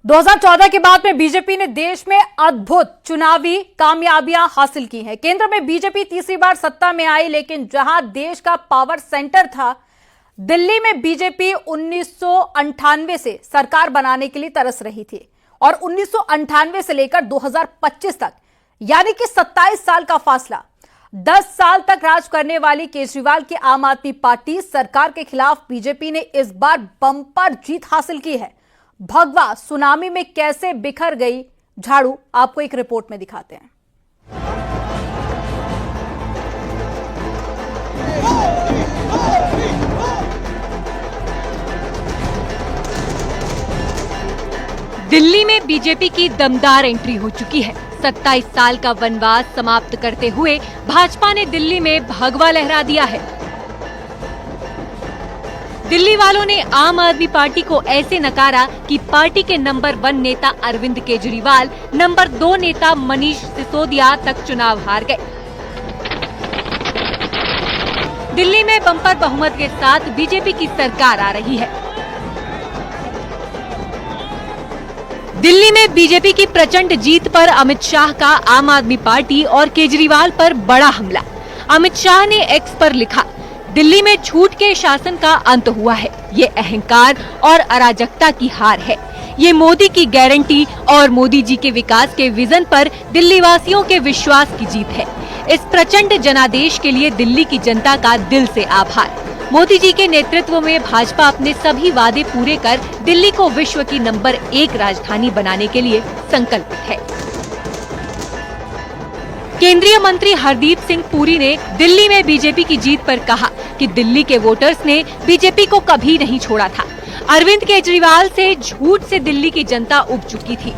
2014 के बाद में बीजेपी ने देश में अद्भुत चुनावी कामयाबियां हासिल की हैं। केंद्र में बीजेपी तीसरी बार सत्ता में आई, लेकिन जहां देश का पावर सेंटर था, दिल्ली में बीजेपी 1998 से सरकार बनाने के लिए तरस रही थी और 1998 से लेकर 2025 तक, यानी कि 27 साल का फासला, 10 साल तक राज करने वाली केजरीवाल की आम आदमी पार्टी सरकार के खिलाफ बीजेपी ने इस बार बम्पर जीत हासिल की है। भगवा सुनामी में कैसे बिखर गई झाड़ू, आपको एक रिपोर्ट में दिखाते हैं। दिल्ली में बीजेपी की दमदार एंट्री हो चुकी है। 27 साल का वनवास समाप्त करते हुए भाजपा ने दिल्ली में भगवा लहरा दिया है। दिल्ली वालों ने आम आदमी पार्टी को ऐसे नकारा कि पार्टी के नंबर 1 नेता अरविंद केजरीवाल, नंबर 2 नेता मनीष सिसोदिया तक चुनाव हार गए। दिल्ली में बम्पर बहुमत के साथ बीजेपी की सरकार आ रही है। दिल्ली में बीजेपी की प्रचंड जीत पर अमित शाह का आम आदमी पार्टी और केजरीवाल पर बड़ा हमला। अमित शाह ने एक्स पर लिखा, दिल्ली में छूट के शासन का अंत हुआ है। ये अहंकार और अराजकता की हार है। ये मोदी की गारंटी और मोदी जी के विकास के विजन पर दिल्ली वासियों के विश्वास की जीत है। इस प्रचंड जनादेश के लिए दिल्ली की जनता का दिल से आभार। मोदी जी के नेतृत्व में भाजपा अपने सभी वादे पूरे कर दिल्ली को विश्व की नंबर 1 राजधानी बनाने के लिए संकल्पित है। केंद्रीय मंत्री हरदीप सिंह पुरी ने दिल्ली में बीजेपी की जीत पर कहा कि दिल्ली के वोटर्स ने बीजेपी को कभी नहीं छोड़ा था। अरविंद केजरीवाल से झूठ से दिल्ली की जनता उब चुकी थी।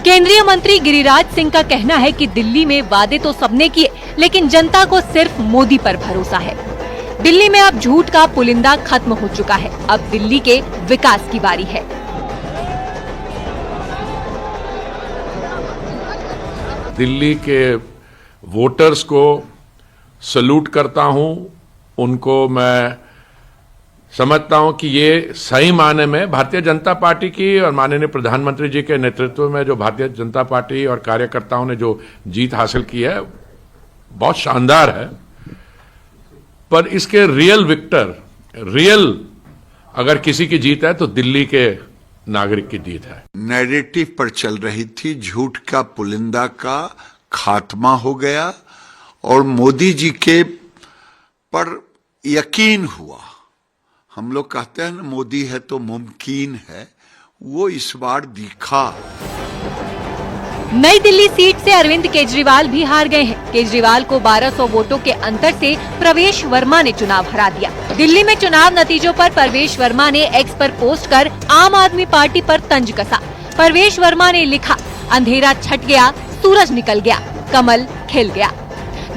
केंद्रीय मंत्री गिरिराज सिंह का कहना है कि दिल्ली में वादे तो सबने किए, लेकिन जनता को सिर्फ मोदी पर भरोसा है। दिल्ली में अब झूठ का पुलिंदा खत्म हो चुका है। अब दिल्ली के विकास की बारी है। दिल्ली के वोटर्स को सल्यूट करता हूं। उनको मैं समझता हूं कि ये सही मायने में भारतीय जनता पार्टी की और माननीय प्रधानमंत्री जी के नेतृत्व में जो भारतीय जनता पार्टी और कार्यकर्ताओं ने जो जीत हासिल की है, बहुत शानदार है। पर इसके रियल विक्टर, अगर किसी की जीत है तो दिल्ली के नागरिक की जीत है। नैरेटिव पर चल रही थी, झूठ का पुलिंदा का खात्मा हो गया और मोदी जी के पर यकीन हुआ। हम लोग कहते हैं ना, मोदी है तो मुमकिन है, वो इस बार दिखा। नई दिल्ली सीट से अरविंद केजरीवाल भी हार गए हैं। केजरीवाल को 1200 वोटों के अंतर से प्रवेश वर्मा ने चुनाव हरा दिया। दिल्ली में चुनाव नतीजों पर प्रवेश वर्मा ने एक्स पर पोस्ट कर आम आदमी पार्टी पर तंज कसा। प्रवेश वर्मा ने लिखा, अंधेरा छट गया, सूरज निकल गया, कमल खिल गया।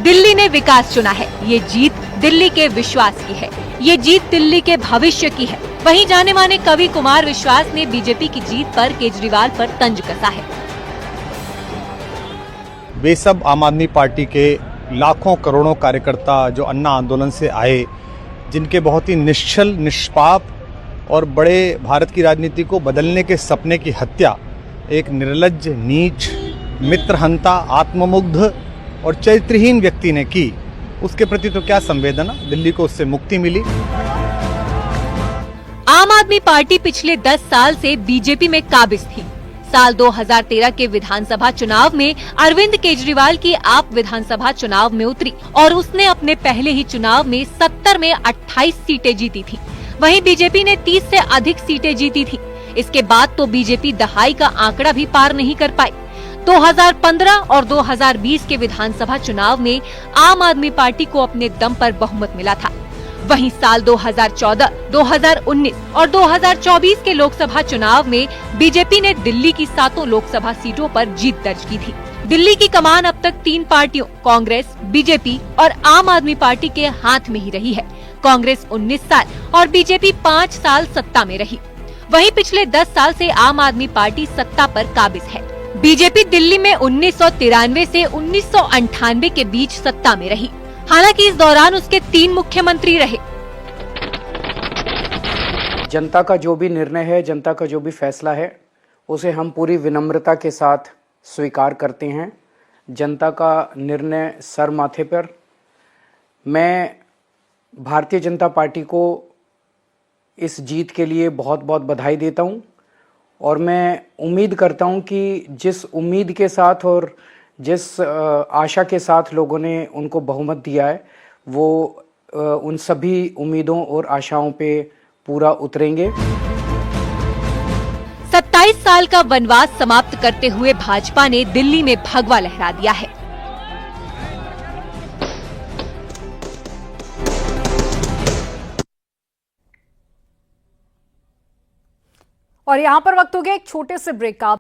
दिल्ली ने विकास चुना है। ये जीत दिल्ली के विश्वास की है। ये जीत दिल्ली के भविष्य की है। वहीं जाने माने कवि कुमार विश्वास ने बीजेपी की जीत पर केजरीवाल पर तंज कसा है। वे सब आम आदमी पार्टी के लाखों करोड़ों कार्यकर्ता जो अन्ना आंदोलन से आए, जिनके बहुत ही निश्चल, निष्पाप और बड़े भारत की राजनीति को बदलने के सपने की हत्या एक निर्लज्ज, नीच, मित्रहंता, आत्ममुग्ध और चरित्रहीन व्यक्ति ने की, उसके प्रति तो क्या संवेदना। दिल्ली को उससे मुक्ति मिली। आम आदमी पार्टी पिछले 10 साल से बीजेपी में काबिज थी। साल 2013 के विधानसभा चुनाव में अरविंद केजरीवाल की आप विधानसभा चुनाव में उतरी और उसने अपने पहले ही चुनाव में 70 में 28 सीटें जीती थी। वहीं बीजेपी ने 30 से अधिक सीटें जीती थी। इसके बाद तो बीजेपी दहाई का आंकड़ा भी पार नहीं कर पाई। 2015 और 2020 के विधानसभा चुनाव में आम आदमी पार्टी को अपने दम पर बहुमत मिला था। वहीं साल 2014, 2019 और 2024 के लोकसभा चुनाव में बीजेपी ने दिल्ली की 7 लोकसभा सीटों पर जीत दर्ज की थी। दिल्ली की कमान अब तक 3 पार्टियों कांग्रेस, बीजेपी और आम आदमी पार्टी के हाथ में ही रही है। कांग्रेस 19 साल और बीजेपी 5 साल सत्ता में रही। वहीं पिछले 10 साल से आम आदमी पार्टी सत्ता पर काबिज है। बीजेपी दिल्ली में 1993 से 1998 के बीच सत्ता में रही। हालांकि इस दौरान उसके 3 मुख्यमंत्री रहे। जनता का जो भी निर्णय है, जनता का जो भी फैसला है, उसे हम पूरी विनम्रता के साथ स्वीकार करते हैं। जनता का निर्णय सर माथे पर। मैं भारतीय जनता पार्टी को इस जीत के लिए बहुत बहुत बधाई देता हूं और मैं उम्मीद करता हूं कि जिस उम्मीद के साथ और जिस आशा के साथ लोगों ने उनको बहुमत दिया है, वो उन सभी उम्मीदों और आशाओं पे पूरा उतरेंगे। 27 साल का वनवास समाप्त करते हुए भाजपा ने दिल्ली में भगवा लहरा दिया है। और यहां पर वक्त हो गया एक छोटे से ब्रेक का।